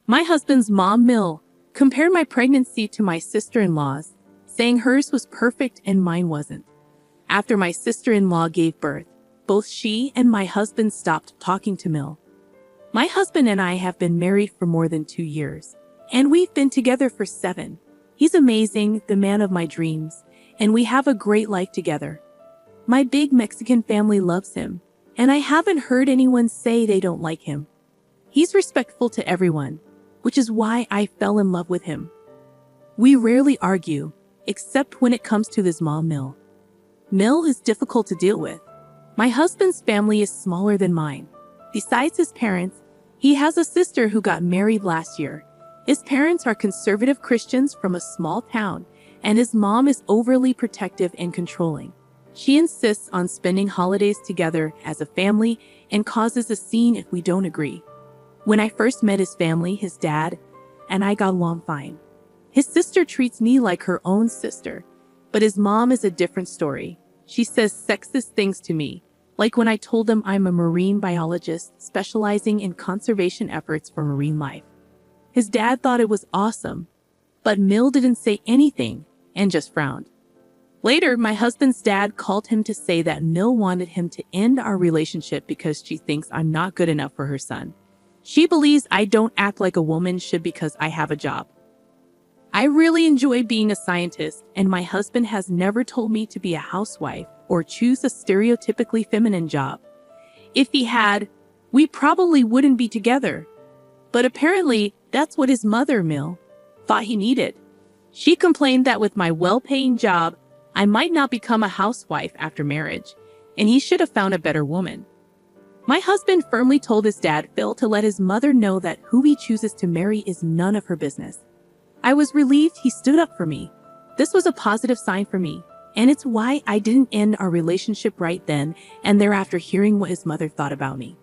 My husband's mom, Mill, compared my pregnancy to my sister-in-law's, saying hers was perfect and mine wasn't. After my sister-in-law gave birth, both she and my husband stopped talking to Mill. My husband and I have been married for more than 2 years, and we've been together for 7. He's amazing, the man of my dreams, and we have a great life together. My big Mexican family loves him, and I haven't heard anyone say they don't like him. He's respectful to everyone, which is why I fell in love with him. We rarely argue, except when it comes to his mom, Mill. Mill is difficult to deal with. My husband's family is smaller than mine. Besides his parents, he has a sister who got married last year. His parents are conservative Christians from a small town, and his mom is overly protective and controlling. She insists on spending holidays together as a family and causes a scene if we don't agree. When I first met his family, his dad and I got along fine. His sister treats me like her own sister, but his mom is a different story. She says sexist things to me, like when I told them I'm a marine biologist specializing in conservation efforts for marine life. His dad thought it was awesome, but Mill didn't say anything and just frowned. Later, my husband's dad called him to say that Mill wanted him to end our relationship because she thinks I'm not good enough for her son. She believes I don't act like a woman should because I have a job. I really enjoy being a scientist, and my husband has never told me to be a housewife or choose a stereotypically feminine job. If he had, we probably wouldn't be together. But apparently, that's what his mother, Mill, thought he needed. She complained that with my well-paying job, I might not become a housewife after marriage, and he should have found a better woman. My husband firmly told his dad, Phil, to let his mother know that who he chooses to marry is none of her business. I was relieved he stood up for me. This was a positive sign for me, and it's why I didn't end our relationship right then and thereafter hearing what his mother thought about me.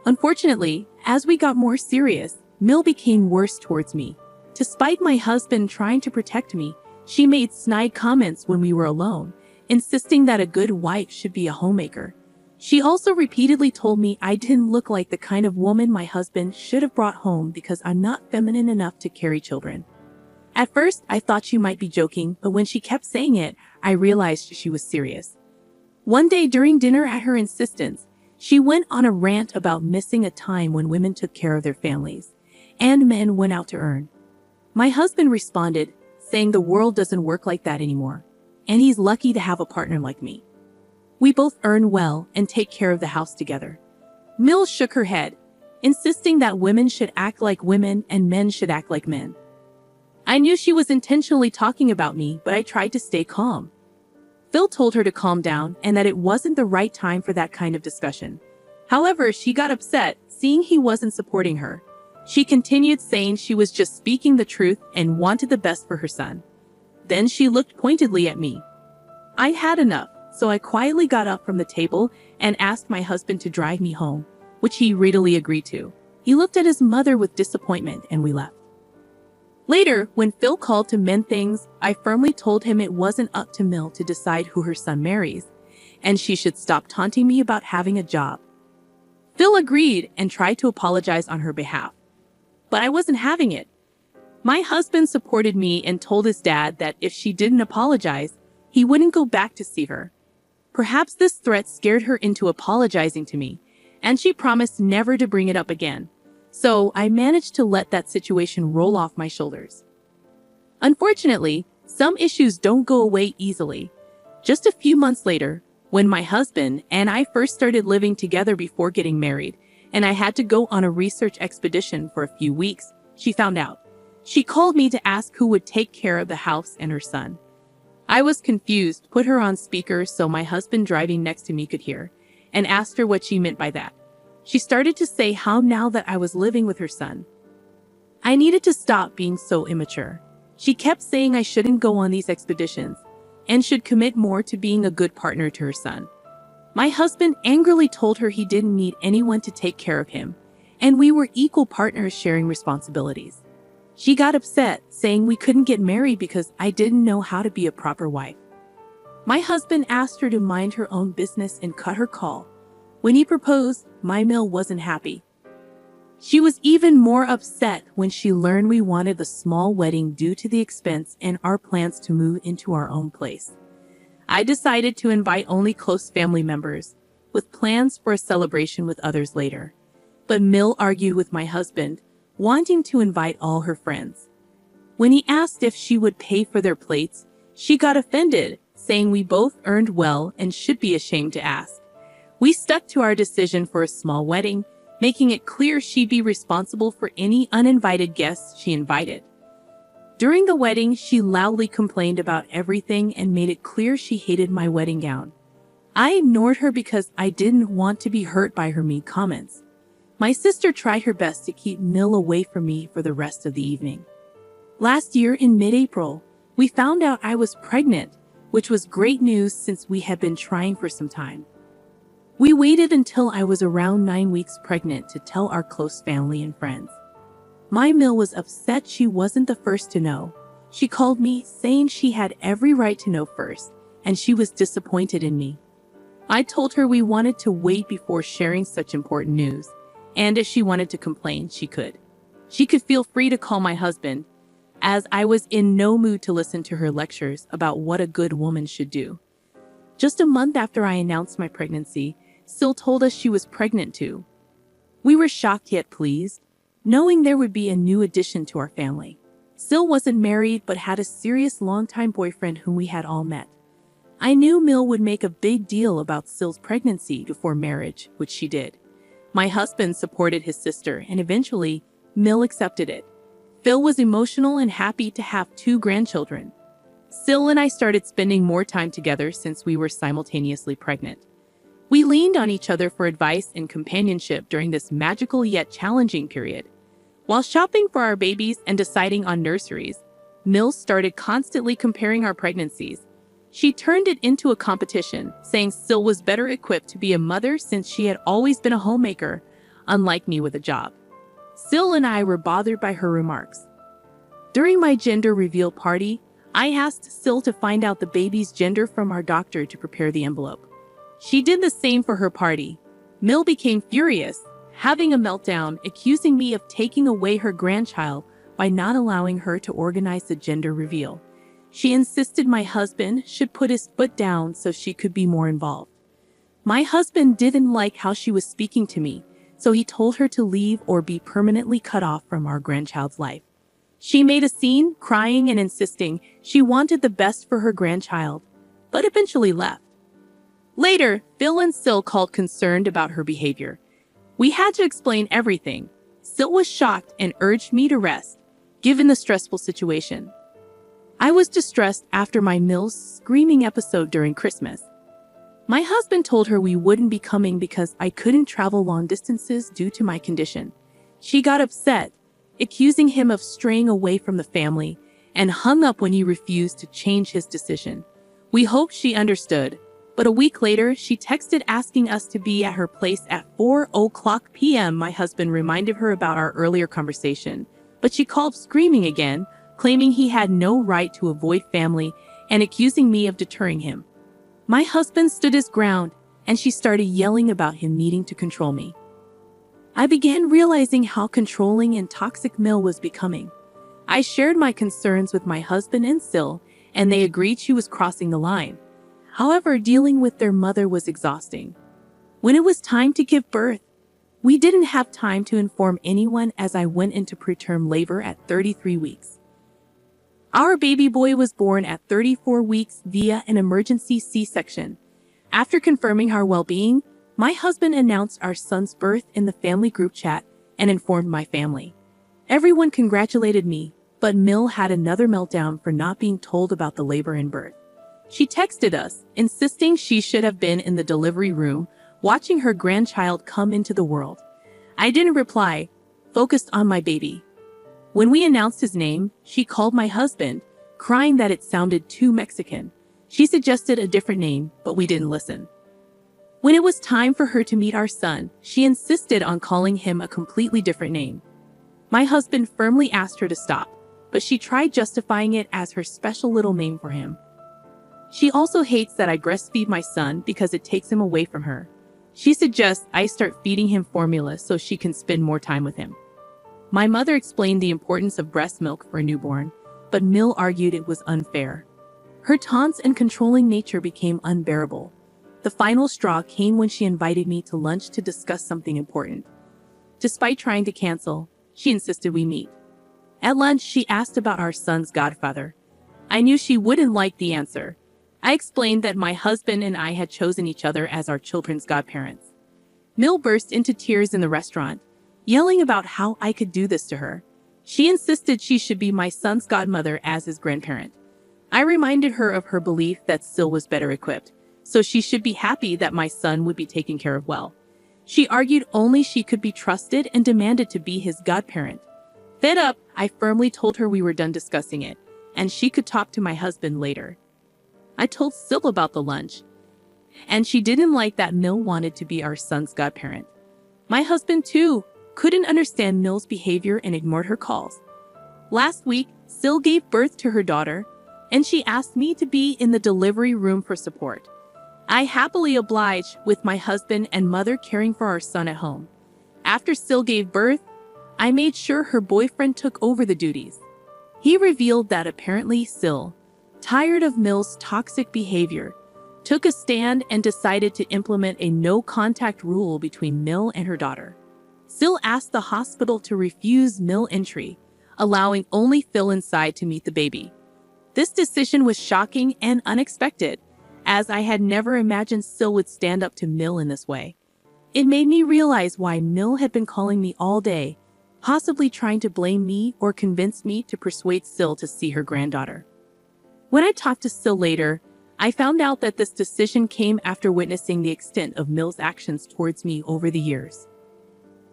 Unfortunately, as we got more serious, Mill became worse towards me. Despite my husband trying to protect me, she made snide comments when we were alone, insisting that a good wife should be a homemaker. She also repeatedly told me I didn't look like the kind of woman my husband should have brought home because I'm not feminine enough to carry children. At first, I thought she might be joking, but when she kept saying it, I realized she was serious. One day during dinner at her insistence, she went on a rant about missing a time when women took care of their families, and men went out to earn. My husband responded, saying the world doesn't work like that anymore, and he's lucky to have a partner like me. We both earn well and take care of the house together. Mill shook her head, insisting that women should act like women and men should act like men. I knew she was intentionally talking about me, but I tried to stay calm. Phil told her to calm down and that it wasn't the right time for that kind of discussion. However, she got upset, seeing he wasn't supporting her. She continued saying she was just speaking the truth and wanted the best for her son. Then she looked pointedly at me. I had enough, so I quietly got up from the table and asked my husband to drive me home, which he readily agreed to. He looked at his mother with disappointment and we left. Later, when Phil called to mend things, I firmly told him it wasn't up to Mill to decide who her son marries, and she should stop taunting me about having a job. Phil agreed and tried to apologize on her behalf, but I wasn't having it. My husband supported me and told his dad that if she didn't apologize, he wouldn't go back to see her. Perhaps this threat scared her into apologizing to me, and she promised never to bring it up again. So I managed to let that situation roll off my shoulders. Unfortunately, some issues don't go away easily. Just a few months later, when my husband and I first started living together before getting married, and I had to go on a research expedition for a few weeks, she found out. She called me to ask who would take care of the house and her son. I was confused, put her on speaker so my husband driving next to me could hear, and asked her what she meant by that. She started to say how now that I was living with her son, I needed to stop being so immature. She kept saying I shouldn't go on these expeditions and should commit more to being a good partner to her son. My husband angrily told her he didn't need anyone to take care of him, and we were equal partners sharing responsibilities. She got upset, saying we couldn't get married because I didn't know how to be a proper wife. My husband asked her to mind her own business and cut her call. When he proposed, my Mill wasn't happy. She was even more upset when she learned we wanted a small wedding due to the expense and our plans to move into our own place. I decided to invite only close family members, with plans for a celebration with others later. But Mill argued with my husband, wanting to invite all her friends. When he asked if she would pay for their plates, she got offended, saying we both earned well and should be ashamed to ask. We stuck to our decision for a small wedding, making it clear she'd be responsible for any uninvited guests she invited. During the wedding, she loudly complained about everything and made it clear she hated my wedding gown. I ignored her because I didn't want to be hurt by her mean comments. My sister tried her best to keep Mill away from me for the rest of the evening. Last year in mid-April, we found out I was pregnant, which was great news since we had been trying for some time. We waited until I was around 9 weeks pregnant to tell our close family and friends. My Mill was upset she wasn't the first to know. She called me, saying she had every right to know first, and she was disappointed in me. I told her we wanted to wait before sharing such important news, and if she wanted to complain, she could. She could feel free to call my husband, as I was in no mood to listen to her lectures about what a good woman should do. Just a month after I announced my pregnancy, Sil told us she was pregnant too. We were shocked yet pleased, knowing there would be a new addition to our family. Sil wasn't married but had a serious longtime boyfriend whom we had all met. I knew Mill would make a big deal about Sil's pregnancy before marriage, which she did. My husband supported his sister and eventually, Mill accepted it. Phil was emotional and happy to have 2 grandchildren. Sil and I started spending more time together since we were simultaneously pregnant. We leaned on each other for advice and companionship during this magical yet challenging period. While shopping for our babies and deciding on nurseries, Mill started constantly comparing our pregnancies. She turned it into a competition, saying Sil was better equipped to be a mother since she had always been a homemaker, unlike me with a job. Sil and I were bothered by her remarks. During my gender reveal party, I asked Sil to find out the baby's gender from our doctor to prepare the envelope. She did the same for her party. Mill became furious, having a meltdown, accusing me of taking away her grandchild by not allowing her to organize the gender reveal. She insisted my husband should put his foot down so she could be more involved. My husband didn't like how she was speaking to me, so he told her to leave or be permanently cut off from our grandchild's life. She made a scene, crying and insisting she wanted the best for her grandchild, but eventually left. Later, Phil and Sil called concerned about her behavior. We had to explain everything. Sil was shocked and urged me to rest, given the stressful situation. I was distressed after my Mill's screaming episode during Christmas. My husband told her we wouldn't be coming because I couldn't travel long distances due to my condition. She got upset, accusing him of straying away from the family, and hung up when he refused to change his decision. We hoped she understood, but a week later, she texted asking us to be at her place at 4:00 p.m. My husband reminded her about our earlier conversation, but she called screaming again, claiming he had no right to avoid family and accusing me of deterring him. My husband stood his ground, and she started yelling about him needing to control me. I began realizing how controlling and toxic Mill was becoming. I shared my concerns with my husband and Sil, and they agreed she was crossing the line. However, dealing with their mother was exhausting. When it was time to give birth, we didn't have time to inform anyone as I went into preterm labor at 33 weeks. Our baby boy was born at 34 weeks via an emergency C-section. After confirming our well-being, my husband announced our son's birth in the family group chat and informed my family. Everyone congratulated me, but Mill had another meltdown for not being told about the labor and birth. She texted us, insisting she should have been in the delivery room, watching her grandchild come into the world. I didn't reply, focused on my baby. When we announced his name, she called my husband, crying that it sounded too Mexican. She suggested a different name, but we didn't listen. When it was time for her to meet our son, she insisted on calling him a completely different name. My husband firmly asked her to stop, but she tried justifying it as her special little name for him. She also hates that I breastfeed my son because it takes him away from her. She suggests I start feeding him formula so she can spend more time with him. My mother explained the importance of breast milk for a newborn, but Mill argued it was unfair. Her taunts and controlling nature became unbearable. The final straw came when she invited me to lunch to discuss something important. Despite trying to cancel, she insisted we meet. At lunch, she asked about our son's godfather. I knew she wouldn't like the answer. I explained that my husband and I had chosen each other as our children's godparents. Mill burst into tears in the restaurant, yelling about how I could do this to her. She insisted she should be my son's godmother as his grandparent. I reminded her of her belief that Sil was better equipped, so she should be happy that my son would be taken care of well. She argued only she could be trusted and demanded to be his godparent. Fed up, I firmly told her we were done discussing it, and she could talk to my husband later. I told Sil about the lunch, and she didn't like that Mill wanted to be our son's godparent. My husband, too, couldn't understand Mill's behavior and ignored her calls. Last week, Sil gave birth to her daughter, and she asked me to be in the delivery room for support. I happily obliged, with my husband and mother caring for our son at home. After Sil gave birth, I made sure her boyfriend took over the duties. He revealed that apparently Sil, tired of Mill's toxic behavior, took a stand and decided to implement a no-contact rule between Mill and her daughter. Sil asked the hospital to refuse Mill entry, allowing only Phil inside to meet the baby. This decision was shocking and unexpected, as I had never imagined Sil would stand up to Mill in this way. It made me realize why Mill had been calling me all day, possibly trying to blame me or convince me to persuade Sil to see her granddaughter. When I talked to Sil later, I found out that this decision came after witnessing the extent of Mill's actions towards me over the years.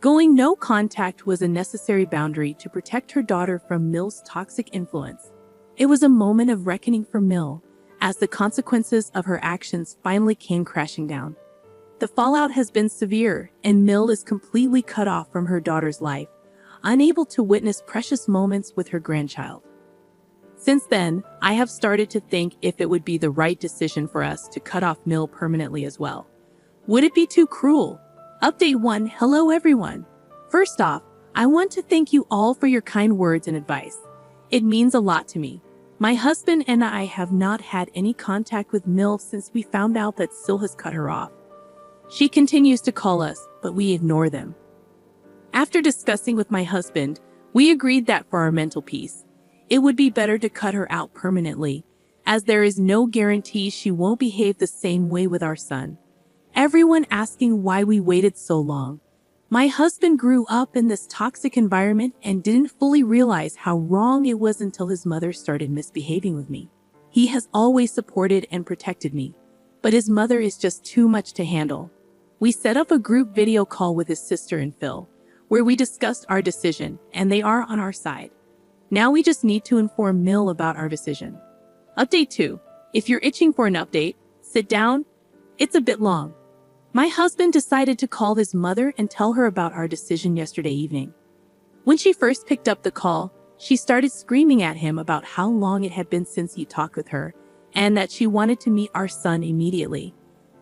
Going no contact was a necessary boundary to protect her daughter from Mill's toxic influence. It was a moment of reckoning for Mill, as the consequences of her actions finally came crashing down. The fallout has been severe, and Mill is completely cut off from her daughter's life, unable to witness precious moments with her grandchild. Since then, I have started to think if it would be the right decision for us to cut off Mill permanently as well. Would it be too cruel? Update 1. Hello everyone. First off, I want to thank you all for your kind words and advice. It means a lot to me. My husband and I have not had any contact with Mill since we found out that Sil has cut her off. She continues to call us, but we ignore them. After discussing with my husband, we agreed that for our mental peace, it would be better to cut her out permanently, as there is no guarantee she won't behave the same way with our son. Everyone asking why we waited so long. My husband grew up in this toxic environment and didn't fully realize how wrong it was until his mother started misbehaving with me. He has always supported and protected me, but his mother is just too much to handle. We set up a group video call with his sister and Phil, where we discussed our decision, and they are on our side. Now we just need to inform Mill about our decision. Update 2. If you're itching for an update, sit down. It's a bit long. My husband decided to call his mother and tell her about our decision yesterday evening. When she first picked up the call, she started screaming at him about how long it had been since he talked with her, and that she wanted to meet our son immediately.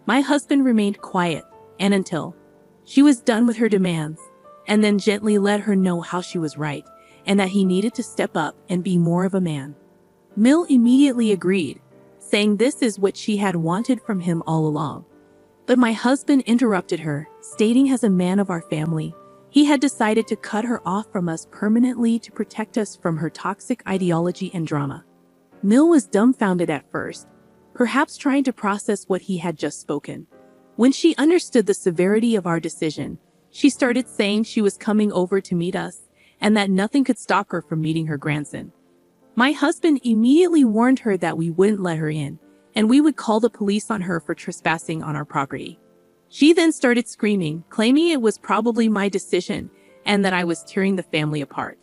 My husband remained quiet, and until she was done with her demands, and then gently let her know how she was right, and that he needed to step up and be more of a man. Mill immediately agreed, saying this is what she had wanted from him all along. But my husband interrupted her, stating as a man of our family, he had decided to cut her off from us permanently to protect us from her toxic ideology and drama. Mill was dumbfounded at first, perhaps trying to process what he had just spoken. When she understood the severity of our decision, she started saying she was coming over to meet us, and that nothing could stop her from meeting her grandson. My husband immediately warned her that we wouldn't let her in, and we would call the police on her for trespassing on our property. She then started screaming, claiming it was probably my decision and that I was tearing the family apart.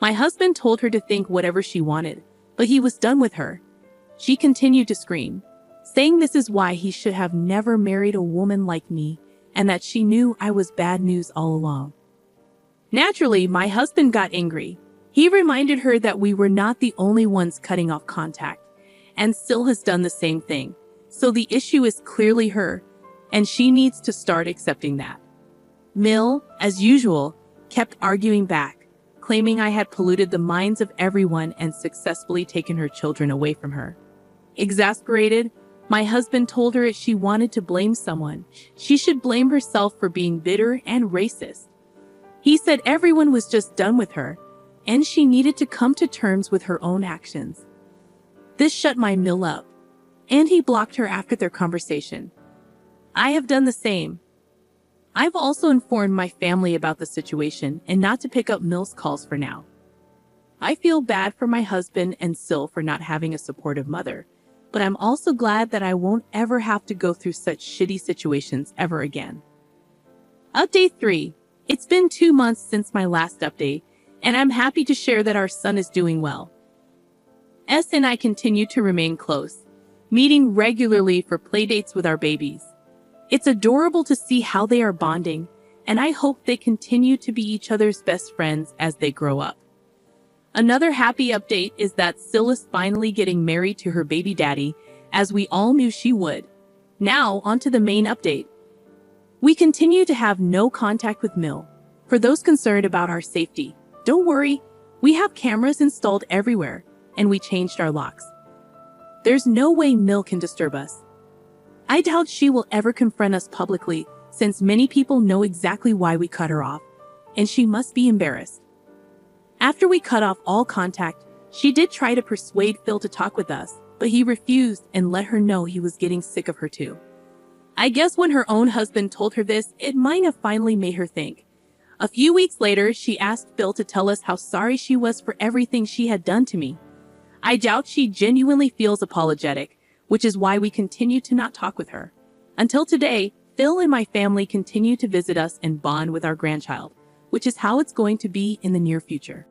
My husband told her to think whatever she wanted, but he was done with her. She continued to scream, saying this is why he should have never married a woman like me, and that she knew I was bad news all along. Naturally, my husband got angry. He reminded her that we were not the only ones cutting off contact, and Sil has done the same thing. So the issue is clearly her, and she needs to start accepting that. Mill, as usual, kept arguing back, claiming I had polluted the minds of everyone and successfully taken her children away from her. Exasperated, my husband told her if she wanted to blame someone, she should blame herself for being bitter and racist. He said everyone was just done with her, and she needed to come to terms with her own actions. This shut my mill up, and he blocked her after their conversation. I have done the same. I've also informed my family about the situation and not to pick up Mill's calls for now. I feel bad for my husband and Sil for not having a supportive mother, but I'm also glad that I won't ever have to go through such shitty situations ever again. Update 3. It's been 2 months since my last update, and I'm happy to share that our son is doing well. S and I continue to remain close, meeting regularly for playdates with our babies. It's adorable to see how they are bonding, and I hope they continue to be each other's best friends as they grow up. Another happy update is that Sil is finally getting married to her baby daddy, as we all knew she would. Now, onto the main update. We continue to have no contact with Mill. For those concerned about our safety, don't worry, we have cameras installed everywhere, and we changed our locks. There's no way Mill can disturb us. I doubt she will ever confront us publicly, since many people know exactly why we cut her off, and she must be embarrassed. After we cut off all contact, she did try to persuade Phil to talk with us, but he refused and let her know he was getting sick of her too. I guess when her own husband told her this, it might have finally made her think. A few weeks later, she asked Phil to tell us how sorry she was for everything she had done to me. I doubt she genuinely feels apologetic, which is why we continue to not talk with her. Until today, Phil and my family continue to visit us and bond with our grandchild, which is how it's going to be in the near future.